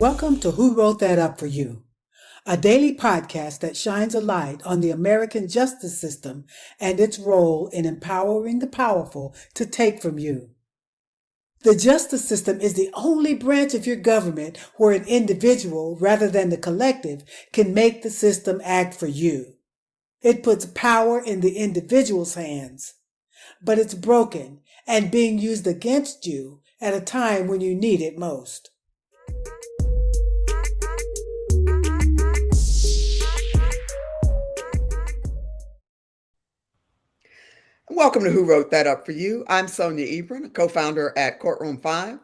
Welcome to Who Wrote That Up For You, a daily podcast that shines a light on the American justice system and its role in empowering the powerful to take from you. The justice system is the only branch of your government where an individual, rather than the collective, can make the system act for you. It puts power in the individual's hands, but it's broken and being used against you at a time when you need it most. Welcome to Who Wrote That Up For You. I'm Sonia Ebron, a co-founder at Courtroom 5.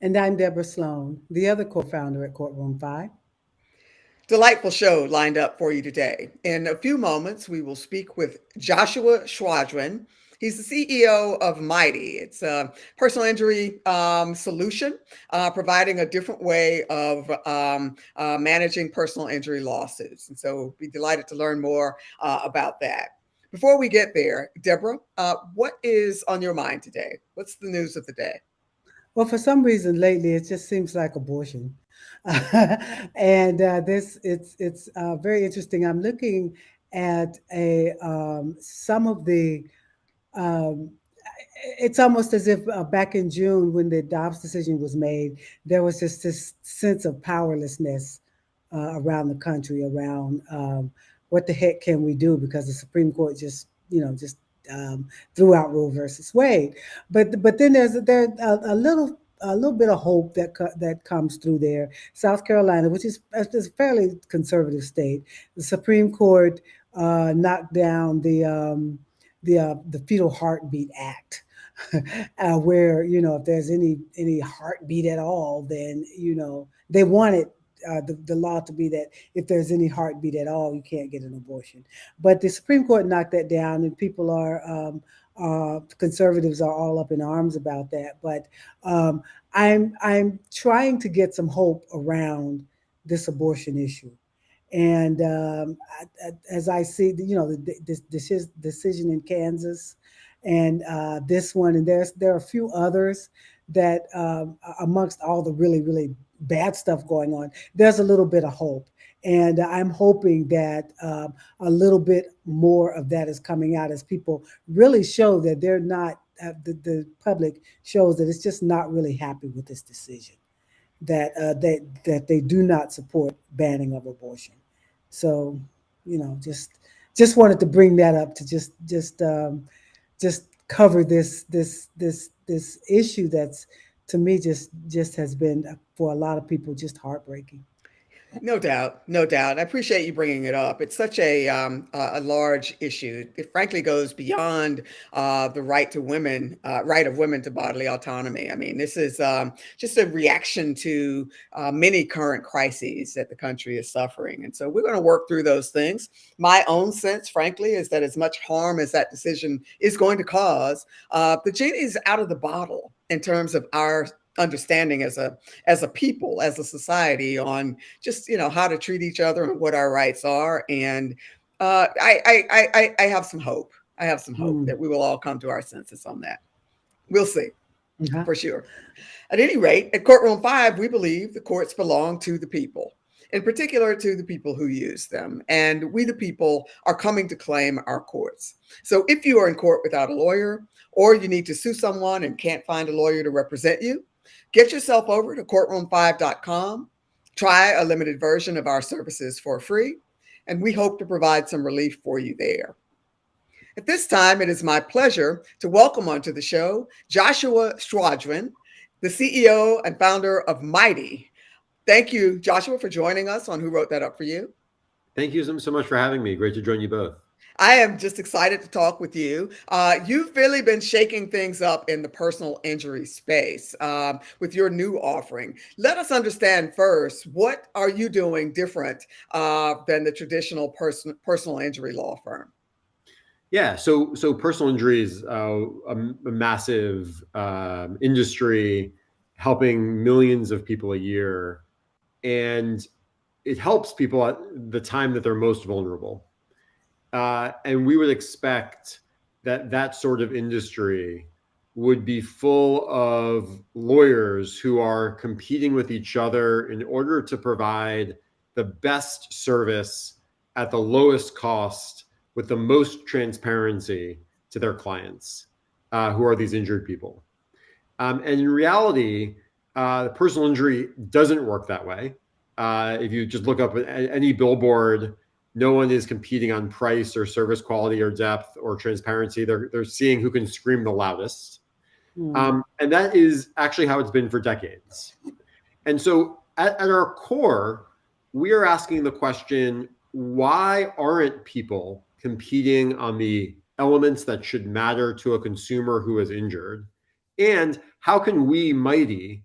And I'm Deborah Sloan, the other co-founder at Courtroom 5. Delightful show lined up for you today. In a few moments, we will speak with Joshua Schwadron. He's the CEO of Mighty. It's a personal injury solution, providing a different way of managing personal injury lawsuits. And so we'll be delighted to learn more about that. Before we get there, Deborah, what is on your mind today? What's the news of the day? Well, for some reason lately, it just seems like abortion, and it's very interesting. I'm looking at a some of the. Um, it's almost as if back in June, when the Dobbs decision was made, there was just this sense of powerlessness around the country around what the heck can we do, because the Supreme Court just threw out Roe versus Wade. But then there's a little bit of hope that comes through there. South Carolina, which is a fairly conservative state, the Supreme Court knocked down the Fetal Heartbeat Act, where if there's any heartbeat at all, then they want it. The law to be that if there's any heartbeat at all, you can't get an abortion. But the Supreme Court knocked that down, and people conservatives are all up in arms about that. But I'm trying to get some hope around this abortion issue. And as I see, this decision in Kansas, and this one, and there are a few others that, amongst all the really, really bad stuff going on, there's a little bit of hope. And I'm hoping that a little bit more of that is coming out as people really show that they're not, the public shows that it's just not really happy with this decision, that they do not support banning of abortion. So, just wanted to bring that up to just cover this issue that's, to me, just has been, for a lot of people, just heartbreaking. No doubt, no doubt. I appreciate you bringing it up. It's such a large issue. It frankly goes beyond the right of women to bodily autonomy. I mean, this is just a reaction to many current crises that the country is suffering, and so we're going to work through those things. My own sense, frankly, is that as much harm as that decision is going to cause, the genie is out of the bottle in terms of our understanding as a people, as a society, on just how to treat each other and what our rights are. And I have some hope. I have some hope that we will all come to our senses on that. We'll see, Uh-huh. for sure. At any rate, at Courtroom 5, we believe the courts belong to the people, in particular to the people who use them. And we, the people, are coming to claim our courts. So if you are in court without a lawyer, or you need to sue someone and can't find a lawyer to represent you, get yourself over to courtroom5.com. Try a limited version of our services for free, and we hope to provide some relief for you there. At this time, it is my pleasure to welcome onto the show Joshua Schwadron, the CEO and founder of Mighty. Thank you, Joshua, for joining us on Who Wrote That Up For You. Thank you so much for having me. Great to join you both. I am just excited to talk with you. You've really been shaking things up in the personal injury space with your new offering. Let us understand first, what are you doing different than the traditional personal injury law firm? Yeah, so personal injury is a massive industry, helping millions of people a year, and it helps people at the time that they're most vulnerable. And we would expect that sort of industry would be full of lawyers who are competing with each other in order to provide the best service at the lowest cost with the most transparency to their clients, who are these injured people. And in reality, the personal injury doesn't work that way. If you just look up any billboard, no one is competing on price or service quality or depth or transparency. They're seeing who can scream the loudest. Mm. And that is actually how it's been for decades. And so at our core, we are asking the question, why aren't people competing on the elements that should matter to a consumer who is injured? And how can we, Mighty,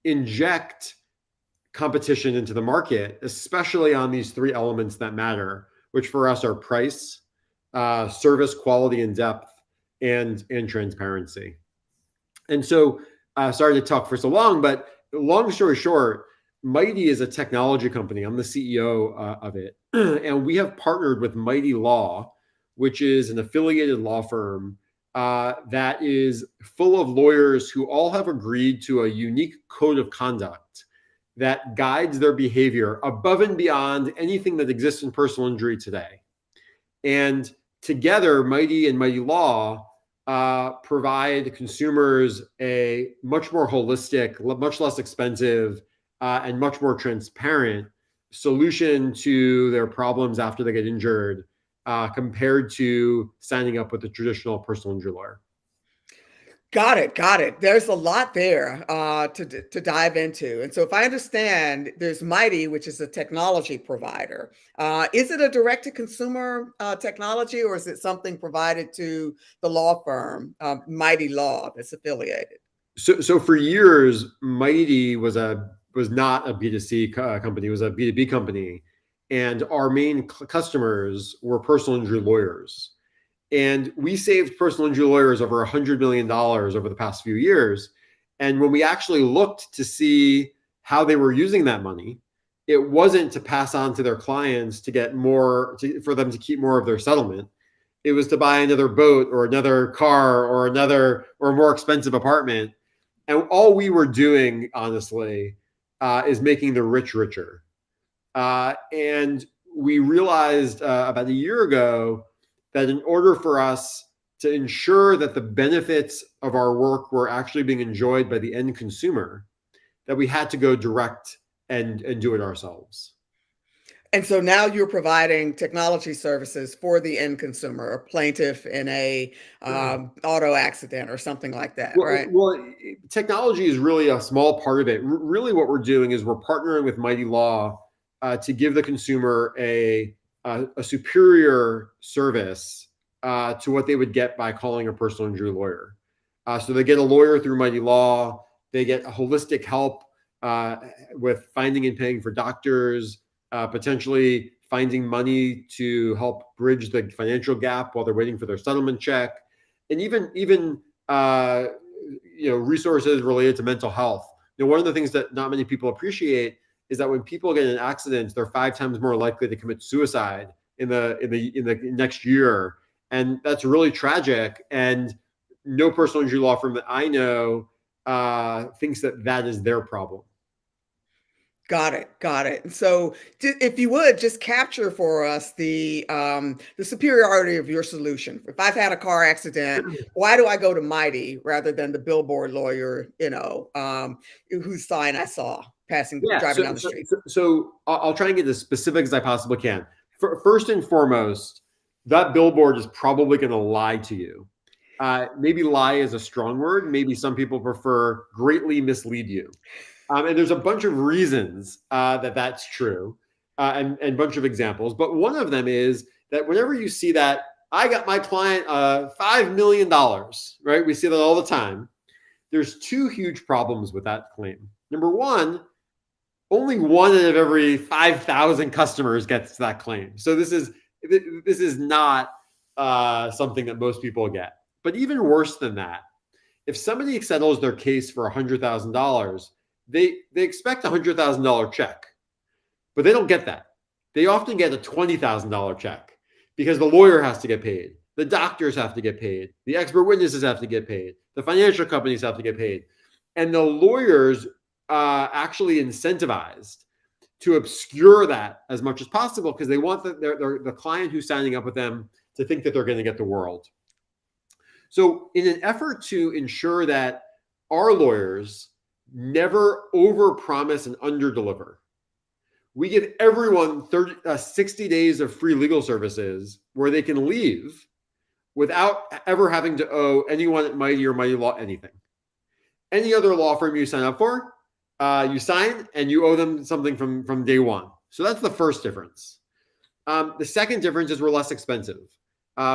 inject competition into the market, especially on these three elements that matter, which for us are price, service, quality, and depth, and transparency. And so, sorry to talk for so long, but long story short, Mighty is a technology company. I'm the CEO of it. And we have partnered with Mighty Law, which is an affiliated law firm that is full of lawyers who all have agreed to a unique code of conduct that guides their behavior above and beyond anything that exists in personal injury today. And together, Mighty and Mighty Law provide consumers a much more holistic, much less expensive, and much more transparent solution to their problems after they get injured, compared to signing up with a traditional personal injury lawyer. Got it. Got it. There's a lot there to dive into. And so, if I understand, there's Mighty, which is a technology provider. Is it a direct-to-consumer technology, or is it something provided to the law firm, Mighty Law, that's affiliated? So for years, Mighty was not a B2C company; it was a B2B company, and our main customers were personal injury lawyers. And we saved personal injury lawyers over $100 million over the past few years. And when we actually looked to see how they were using that money, it wasn't to pass on to their clients to get more, for them to keep more of their settlement. It was to buy another boat or another car or a more expensive apartment. And all we were doing, honestly, is making the rich richer. And we realized about a year ago that in order for us to ensure that the benefits of our work were actually being enjoyed by the end consumer, that we had to go direct and do it ourselves. And so now you're providing technology services for the end consumer, a plaintiff in a auto accident or something like that, right? Well, technology is really a small part of it. Really, what we're doing is we're partnering with Mighty Law to give the consumer a superior service to what they would get by calling a personal injury lawyer. So they get a lawyer through Mighty Law. They get holistic help with finding and paying for doctors, potentially finding money to help bridge the financial gap while they're waiting for their settlement check, and even resources related to mental health. One of the things that not many people appreciate is that when people get in an accident, they're 5 times more likely to commit suicide in the next year, and that's really tragic. And no personal injury law firm that I know thinks that is their problem. Got it. Got it. And so, if you would just capture for us the superiority of your solution. If I've had a car accident, why do I go to Mighty rather than the billboard lawyer? Whose sign I saw driving down the street. So I'll try and get as specific as I possibly can. First and foremost, that billboard is probably going to lie to you. Maybe lie is a strong word. Maybe some people prefer greatly mislead you. And there's a bunch of reasons that's true, and a bunch of examples. But one of them is that whenever you see that, I got my client $5 million, right? We see that all the time. There's 2 huge problems with that claim. Number one, only 1 out of every 5,000 customers gets that claim. So this is not something that most people get. But even worse than that, if somebody settles their case for $100,000, they expect a $100,000 check, but they don't get that. They often get a $20,000 check because the lawyer has to get paid. The doctors have to get paid. The expert witnesses have to get paid. The financial companies have to get paid. And the lawyers actually incentivized to obscure that as much as possible because they want the client who's signing up with them to think that they're going to get the world. So in an effort to ensure that our lawyers never overpromise and underdeliver, we give everyone 60 days of free legal services where they can leave without ever having to owe anyone at Mighty or Mighty Law anything. Any other law firm you sign up for, you sign and you owe them something from day one. So that's the first difference. The second difference is we're less expensive.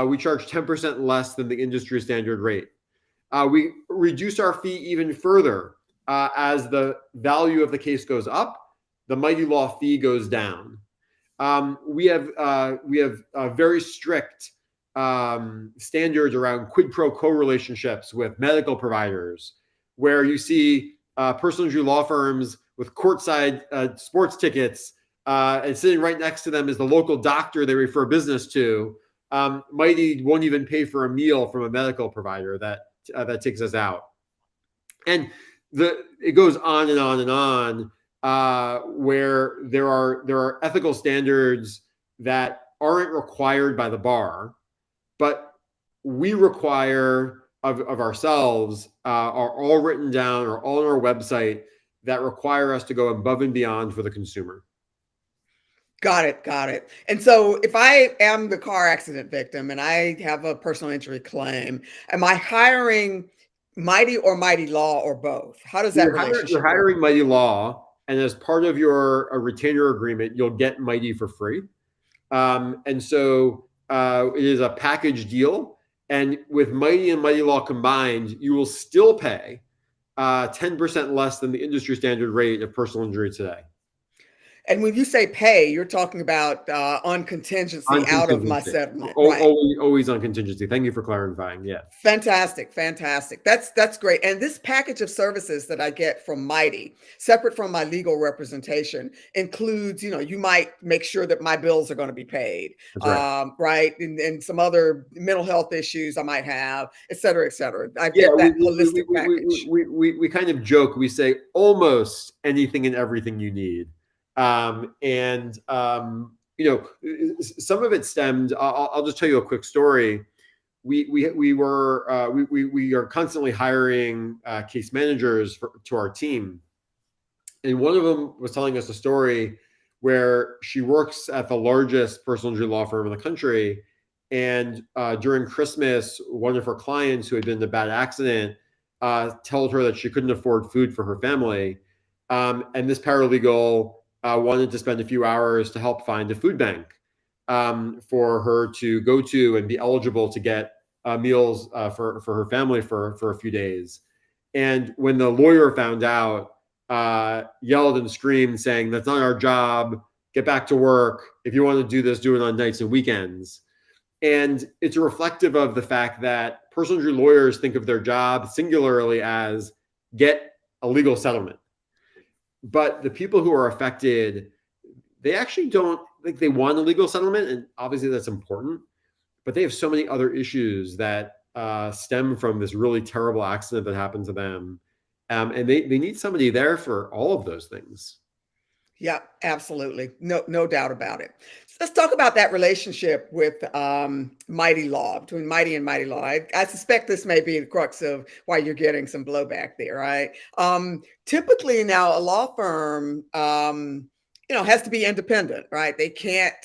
We charge 10% less than the industry standard rate. We reduce our fee even further as the value of the case goes up. The Mighty Law fee goes down. We have very strict standards around quid pro quo relationships with medical providers, where you see personal injury law firms with courtside sports tickets, and sitting right next to them is the local doctor they refer business to. Mighty won't even pay for a meal from a medical provider that takes us out, and it goes on and on and on. Where there are ethical standards that aren't required by the bar, but we require of ourselves, are all written down or all on our website that require us to go above and beyond for the consumer. Got it. And so if I am the car accident victim and I have a personal injury claim, am I hiring Mighty or Mighty Law or both? How does that relationship You're hiring work? Mighty Law, and as part of your retainer agreement, you'll get Mighty for free. And so it is a package deal. And with Mighty and Mighty Law combined, you will still pay 10% less than the industry standard rate of personal injury today. And when you say pay, you're talking about on contingency out of my settlement, right? Always on contingency. Thank you for clarifying. Yeah. Fantastic. That's great. And this package of services that I get from Mighty, separate from my legal representation, includes, you might make sure that my bills are going to be paid, That's right. right? And some other mental health issues I might have, et cetera, et cetera. I get that holistic package. We kind of joke. We say almost anything and everything you need. Some of it stemmed. I'll just tell you a quick story. We are constantly hiring case managers to our team, and one of them was telling us a story where she works at the largest personal injury law firm in the country, and during Christmas, one of her clients who had been in a bad accident told her that she couldn't afford food for her family, and this paralegal wanted to spend a few hours to help find a food bank for her to go to and be eligible to get meals for her family for a few days. And when the lawyer found out, yelled and screamed saying, "That's not our job. Get back to work. If you want to do this, do it on nights and weekends." And it's reflective of the fact that personal injury lawyers think of their job singularly as get a legal settlement. But the people who are affected, they actually don't think they want a legal settlement. And obviously that's important, but they have so many other issues that stem from this really terrible accident that happened to them. And they need somebody there for all of those things. Yeah, absolutely. No doubt about it. So let's talk about that relationship with Mighty Law, between Mighty and Mighty Law. I suspect this may be the crux of why you're getting some blowback there, right? Typically now a law firm, has to be independent, right? They can't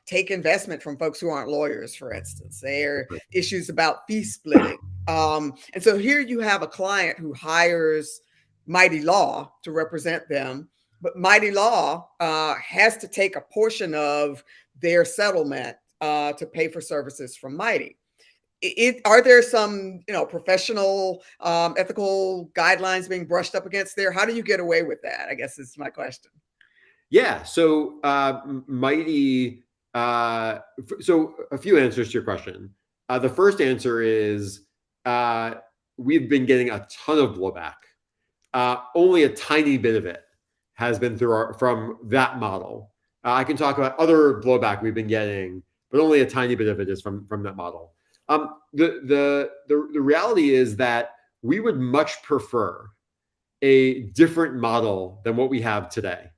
take investment from folks who aren't lawyers, for instance. There are issues about fee splitting. And so here you have a client who hires Mighty Law to represent them, but Mighty Law has to take a portion of their settlement to pay for services from Mighty. Are there some, professional, ethical guidelines being brushed up against there? How do you get away with that? I guess is my question. Yeah. So Mighty. So a few answers to your question. The first answer is we've been getting a ton of blowback. Only a tiny bit of it has been from that model. I can talk about other blowback we've been getting, but only a tiny bit of it is from that model. The reality is that we would much prefer a different model than what we have today.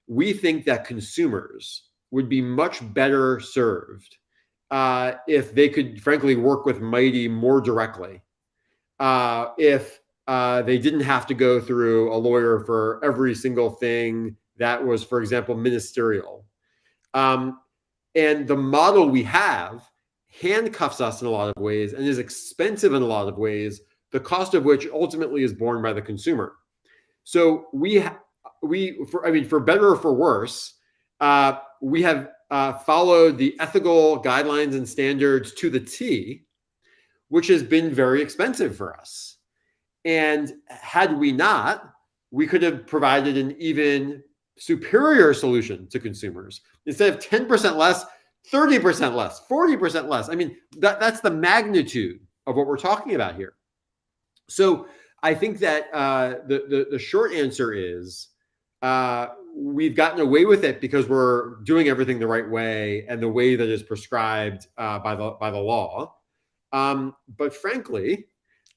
We think that consumers would be much better served if they could, frankly, work with Mighty more directly. If they didn't have to go through a lawyer for every single thing that was, for example, ministerial. And the model we have handcuffs us in a lot of ways and is expensive in a lot of ways, the cost of which ultimately is borne by the consumer. So for better or for worse, we have followed the ethical guidelines and standards to the T, which has been very expensive for us. And had we not, we could have provided an even superior solution to consumers. Instead of 10% less, 30% less, 40% less. I mean, that's the magnitude of what we're talking about here. So I think that the short answer is we've gotten away with it because we're doing everything the right way and the way that is prescribed by the law. But frankly,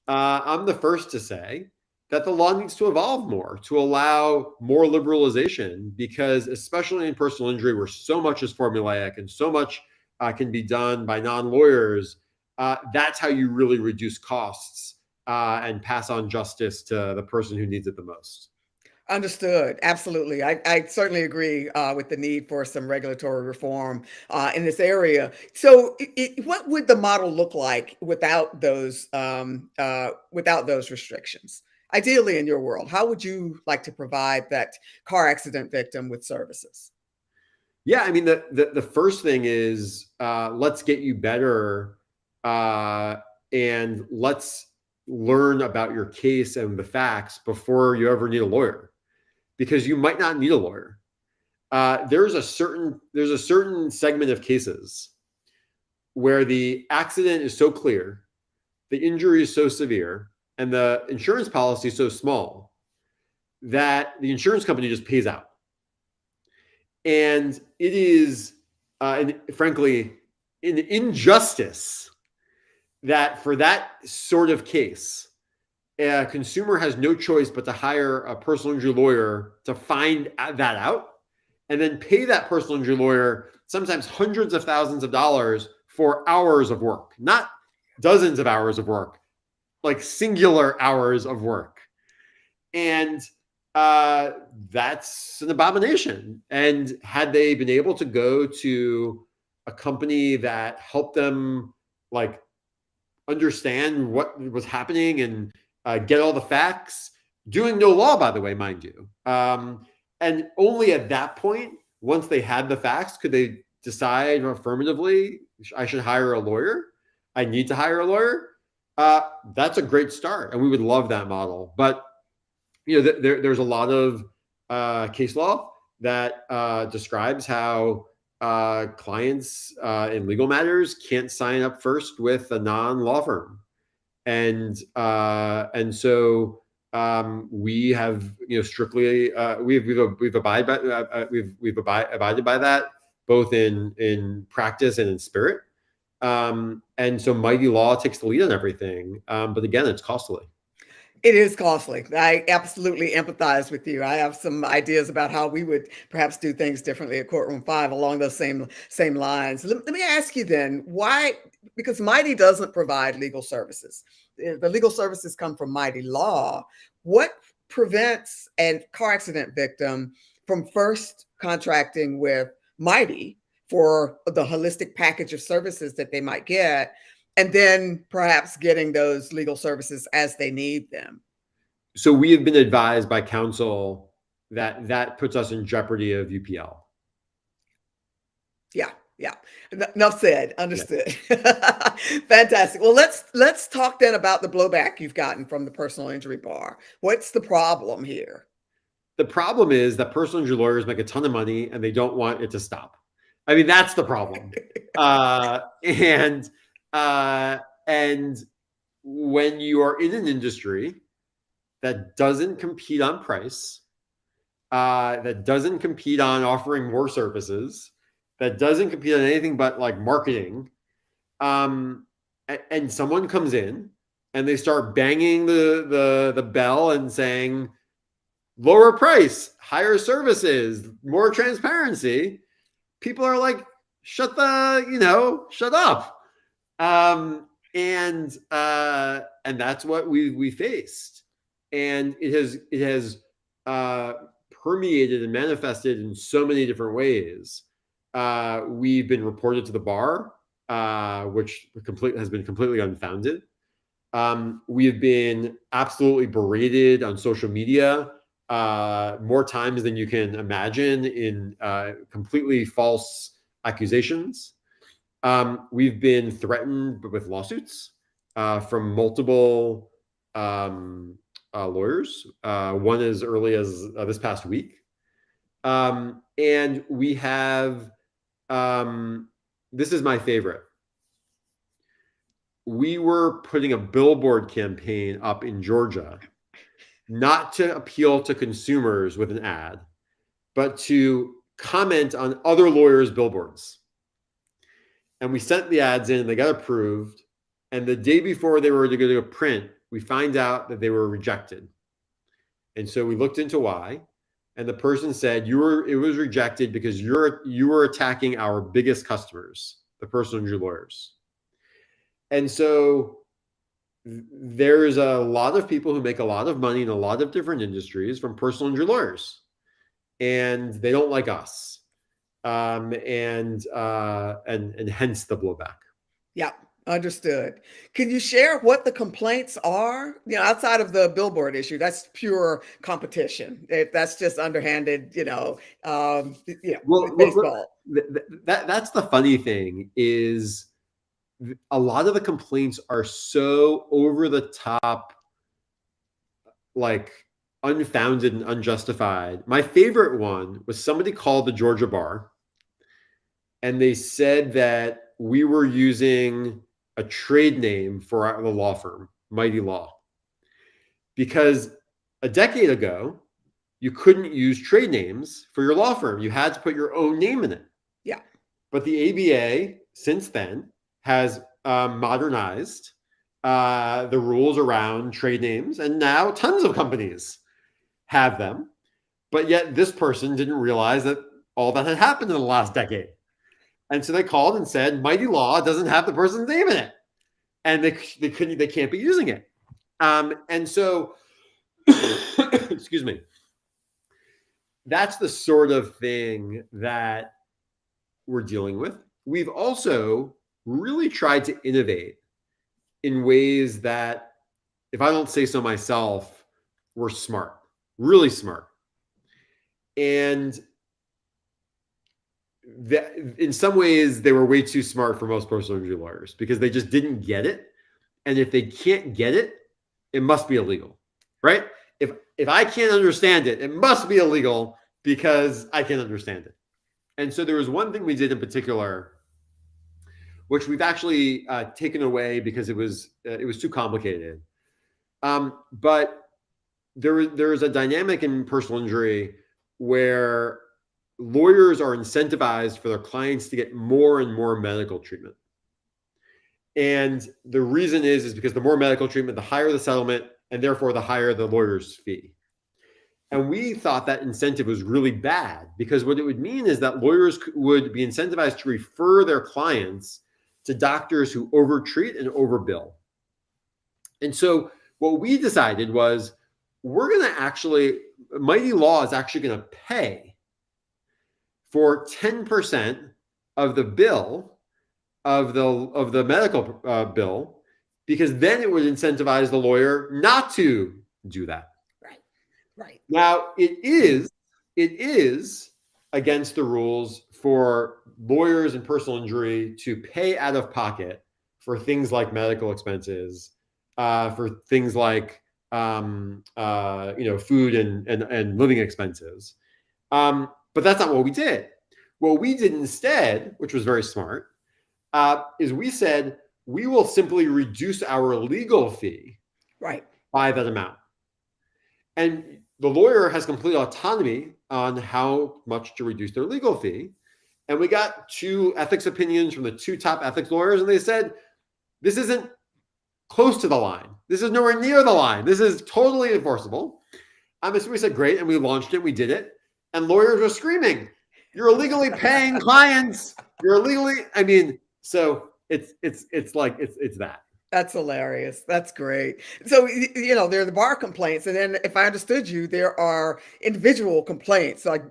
I'm the first to say that the law needs to evolve more to allow more liberalization, because especially in personal injury, where so much is formulaic and so much can be done by non-lawyers, that's how you really reduce costs and pass on justice to the person who needs it the most. Understood. Absolutely. I certainly agree with the need for some regulatory reform in this area. So what would the model look like without those restrictions? Ideally, in your world, how would you like to provide that car accident victim with services? Yeah, I mean, the first thing is let's get you better and let's learn about your case and the facts before you ever need a lawyer, because you might not need a lawyer. There's a certain segment of cases where the accident is so clear, the injury is so severe, and the insurance policy is so small that the insurance company just pays out. And it is, and frankly, an injustice that for that sort of case, a consumer has no choice but to hire a personal injury lawyer to find that out and then pay that personal injury lawyer sometimes hundreds of thousands of dollars for hours of work, not dozens of hours of work, like singular hours of work. And that's an abomination. And had they been able to go to a company that helped them like understand what was happening and get all the facts, doing no law, by the way, mind you. And only at that point, once they had the facts, could they decide affirmatively, I should hire a lawyer. I need to hire a lawyer. That's a great start. And we would love that model. But there's a lot of case law that describes how clients in legal matters can't sign up first with a non-law firm, and so we have strictly we've abided by that both in practice and in spirit, and so Mighty Law takes the lead on everything, but again, it's costly. It is costly. I absolutely empathize with you. I have some ideas about how we would perhaps do things differently at Courtroom 5 along those same lines. Let me ask you then, why? Because Mighty doesn't provide legal services. The legal services come from Mighty Law. What prevents a car accident victim from first contracting with Mighty for the holistic package of services that they might get, and then perhaps getting those legal services as they need them? So we have been advised by counsel that puts us in jeopardy of UPL. Yeah. Enough said. Understood. Yeah. Fantastic. Well, let's talk then about the blowback you've gotten from the personal injury bar. What's the problem here? The problem is that personal injury lawyers make a ton of money and they don't want it to stop. I mean, that's the problem. And when you are in an industry that doesn't compete on price, that doesn't compete on offering more services, that doesn't compete on anything but like marketing, and someone comes in and they start banging the bell and saying, lower price, higher services, more transparency, people are like, shut up. And that's what we faced. And it has permeated and manifested in so many different ways. We've been reported to the bar, which has been completely unfounded. We have been absolutely berated on social media more times than you can imagine in completely false accusations. We've been threatened with lawsuits from multiple lawyers, one as early as this past week. And we have, this is my favorite. We were putting a billboard campaign up in Georgia, not to appeal to consumers with an ad, but to comment on other lawyers' billboards. And we sent the ads in, and they got approved. And the day before they were to go to print, we find out that they were rejected. And so we looked into why. And the person said, it was rejected because you were attacking our biggest customers, the personal injury lawyers. And so there's a lot of people who make a lot of money in a lot of different industries from personal injury lawyers, and they don't like us, and hence the blowback. Yeah, understood. Can you share what the complaints are? Outside of the billboard issue, that's pure competition. If that's just underhanded, Well, baseball. That's the funny thing is, a lot of the complaints are so over the top, like unfounded and unjustified. My favorite one was somebody called the Georgia bar, and they said that we were using a trade name for the law firm, Mighty Law, because a decade ago, you couldn't use trade names for your law firm. You had to put your own name in it. Yeah. But the ABA, since then, has modernized the rules around trade names, and now tons of companies have them. But yet this person didn't realize that all that had happened in the last decade. And so they called and said, Mighty Law doesn't have the person's name in it. And they can't be using it. And so, excuse me, that's the sort of thing that we're dealing with. We've also really tried to innovate in ways that, if I don't say so myself, were smart, really smart. And that, in some ways, they were way too smart for most personal injury lawyers because they just didn't get it. And if they can't get it, it must be illegal, right? If I can't understand it, it must be illegal because I can't understand it. And so there was one thing we did in particular, which we've actually taken away because it was too complicated. But there is a dynamic in personal injury where lawyers are incentivized for their clients to get more and more medical treatment. And the reason is because the more medical treatment, the higher the settlement, and therefore the higher the lawyer's fee. And we thought that incentive was really bad because what it would mean is that lawyers would be incentivized to refer their clients to doctors who overtreat and overbill. And so what we decided was Mighty Law is actually going to pay for 10% of the bill of the medical bill, because then it would incentivize the lawyer not to do that. Right. Now it is against the rules for lawyers in personal injury to pay out of pocket for things like medical expenses, for things like food and living expenses. But that's not what we did. What we did instead, which was very smart, is we said we will simply reduce our legal fee by that amount. And the lawyer has complete autonomy on how much to reduce their legal fee. And we got 2 ethics opinions from the 2 top ethics lawyers, and they said, this isn't close to the line. This is nowhere near the line. This is totally enforceable. So we said, great. And we launched it. We did it. And lawyers are screaming, you're illegally paying clients. You're illegally, so it's that. That's hilarious. That's great. So, there are the bar complaints. And then if I understood you, there are individual complaints, like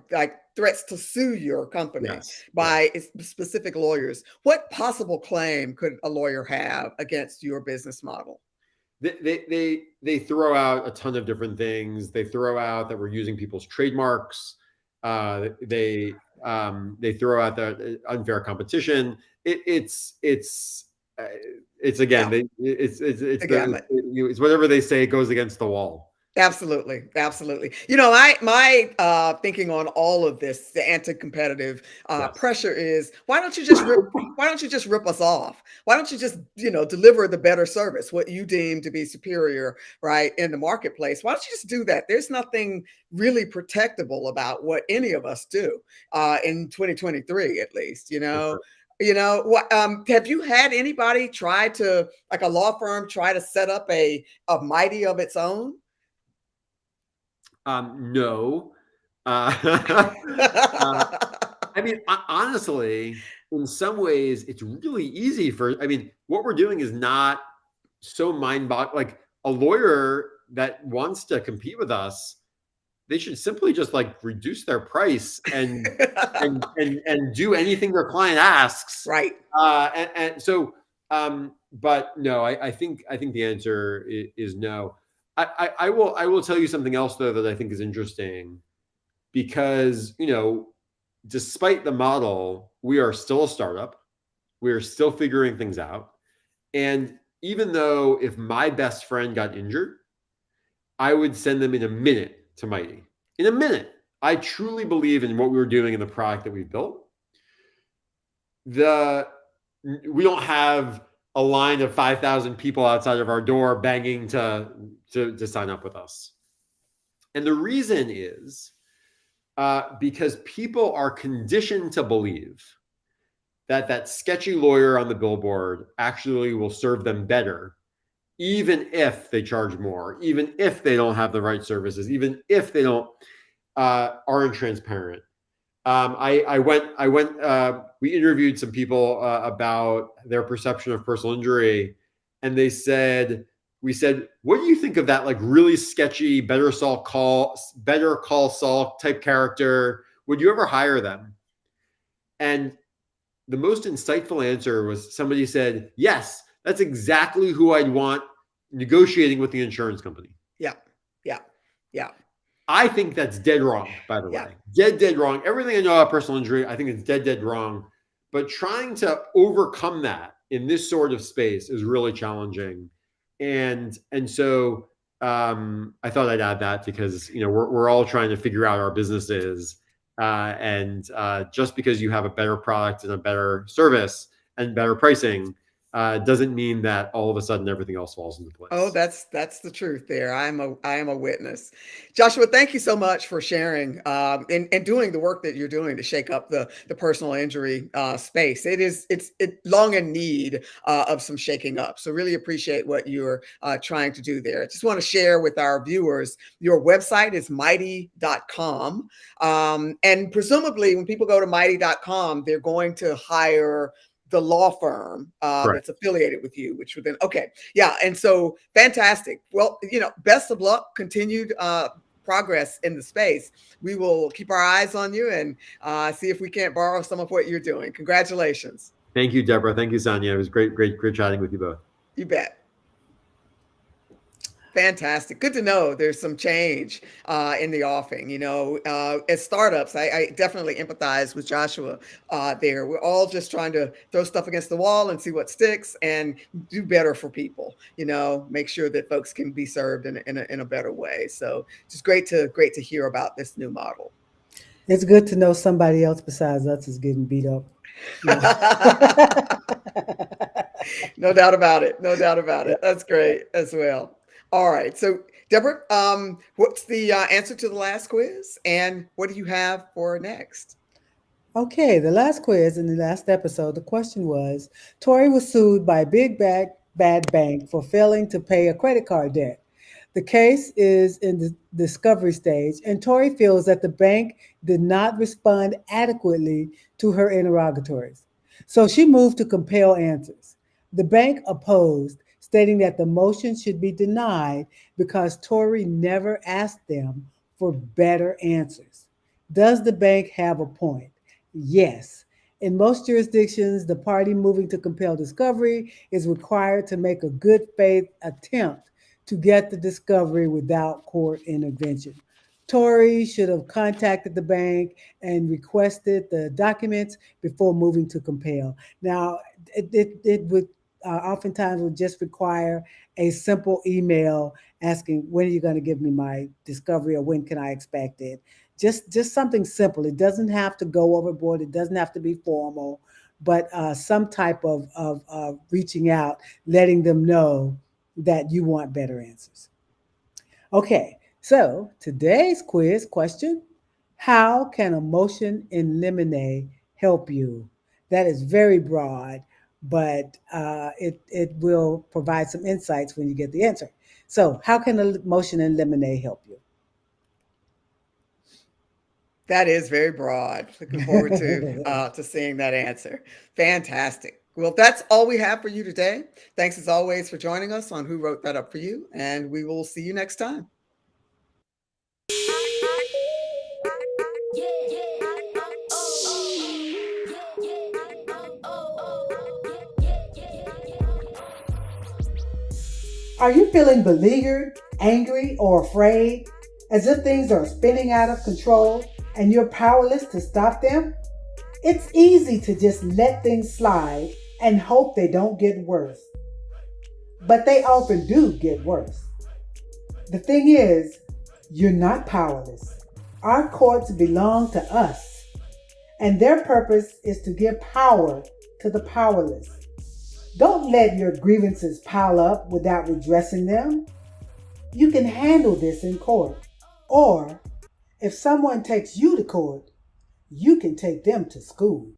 threats to sue your company by specific lawyers. What possible claim could a lawyer have against your business model? They throw out a ton of different things. They throw out that we're using people's trademarks. They throw out the unfair competition. It's again, it's whatever they say goes against the wall. Absolutely. Absolutely. My thinking on all of this, the anti-competitive pressure is, why don't you just rip us off? Why don't you just, deliver the better service, what you deem to be superior, right, in the marketplace? Why don't you just do that? There's nothing really protectable about what any of us do in 2023, at least, what have you had anybody try to, like a law firm, try to set up a Mighty of its own? No. Honestly, in some ways, it's really easy what we're doing is not so mind-boggling. Like, a lawyer that wants to compete with us, they should simply just reduce their price and do anything their client asks. Right. But no, I think the answer is no. I will tell you something else though that I think is interesting, because despite the model, we are still a startup. We are still figuring things out. And even though if my best friend got injured, I would send them in a minute to Mighty. In a minute. I truly believe in what we were doing in the product that we've built. We don't have a line of 5,000 people outside of our door banging to sign up with us. And the reason is because people are conditioned to believe that sketchy lawyer on the billboard actually will serve them better, even if they charge more, even if they don't have the right services, even if they aren't transparent. We interviewed some people about their perception of personal injury, and we said, what do you think of that really sketchy Better Call Saul type character? Would you ever hire them? And the most insightful answer was somebody said, yes, that's exactly who I'd want negotiating with the insurance company. Yeah. I think that's dead wrong, by the way. Dead wrong. Everything I know about personal injury, I think it's dead wrong. But trying to overcome that in this sort of space is really challenging. And so I thought I'd add that, because we're all trying to figure out our businesses. And just because you have a better product and a better service and better pricing doesn't mean that all of a sudden everything else falls into place. Oh, that's the truth there. I am a witness. Joshua, thank you so much for sharing and doing the work that you're doing to shake up the personal injury space. It's long in need of some shaking up. So really appreciate what you're trying to do there. I just want to share with our viewers, your website is mighty.com. And presumably when people go to mighty.com, they're going to hire the law firm that's affiliated with you, which would then, and so fantastic. Well, best of luck, continued progress in the space. We will keep our eyes on you and see if we can't borrow some of what you're doing. Congratulations. Thank you, Deborah. Thank you, Sonia. It was great chatting with you both. You bet. Fantastic. Good to know there's some change in the offing. As startups, I definitely empathize with Joshua there. We're all just trying to throw stuff against the wall and see what sticks and do better for people, make sure that folks can be served in a better way. So just great to hear about this new model. It's good to know somebody else besides us is getting beat up. No doubt about it. That's great as well. All right. So, Deborah, what's the answer to the last quiz, and what do you have for next? Okay. The last quiz in the last episode, the question was, Tory was sued by Big Bag bad bank for failing to pay a credit card debt. The case is in the discovery stage, and Tori feels that the bank did not respond adequately to her interrogatories. So she moved to compel answers. The bank opposed, stating that the motion should be denied because Tori never asked them for better answers. Does the bank have a point? Yes. In most jurisdictions, the party moving to compel discovery is required to make a good faith attempt to get the discovery without court intervention. Tori should have contacted the bank and requested the documents before moving to compel. Now, it would oftentimes would just require a simple email asking, when are you going to give me my discovery, or when can I expect it? Just something simple. It doesn't have to go overboard. It doesn't have to be formal, but some type of reaching out, letting them know that you want better answers. Okay, so today's quiz question: how can a motion in limine help you? That is very broad, but it will provide some insights when you get the answer. So, how can a motion in limine help That is very broad. Looking forward you? to seeing that answer. Fantastic. Well, that's all we have for you today. Thanks as always for joining us on Who Wrote That Up for You, and we will see you next time. Are you feeling beleaguered, angry, or afraid, as if things are spinning out of control and you're powerless to stop them? It's easy to just let things slide and hope they don't get worse. But they often do get worse. The thing is, you're not powerless. Our courts belong to us, and their purpose is to give power to the powerless. Don't let your grievances pile up without redressing them. You can handle this in court. Or, if someone takes you to court, you can take them to school.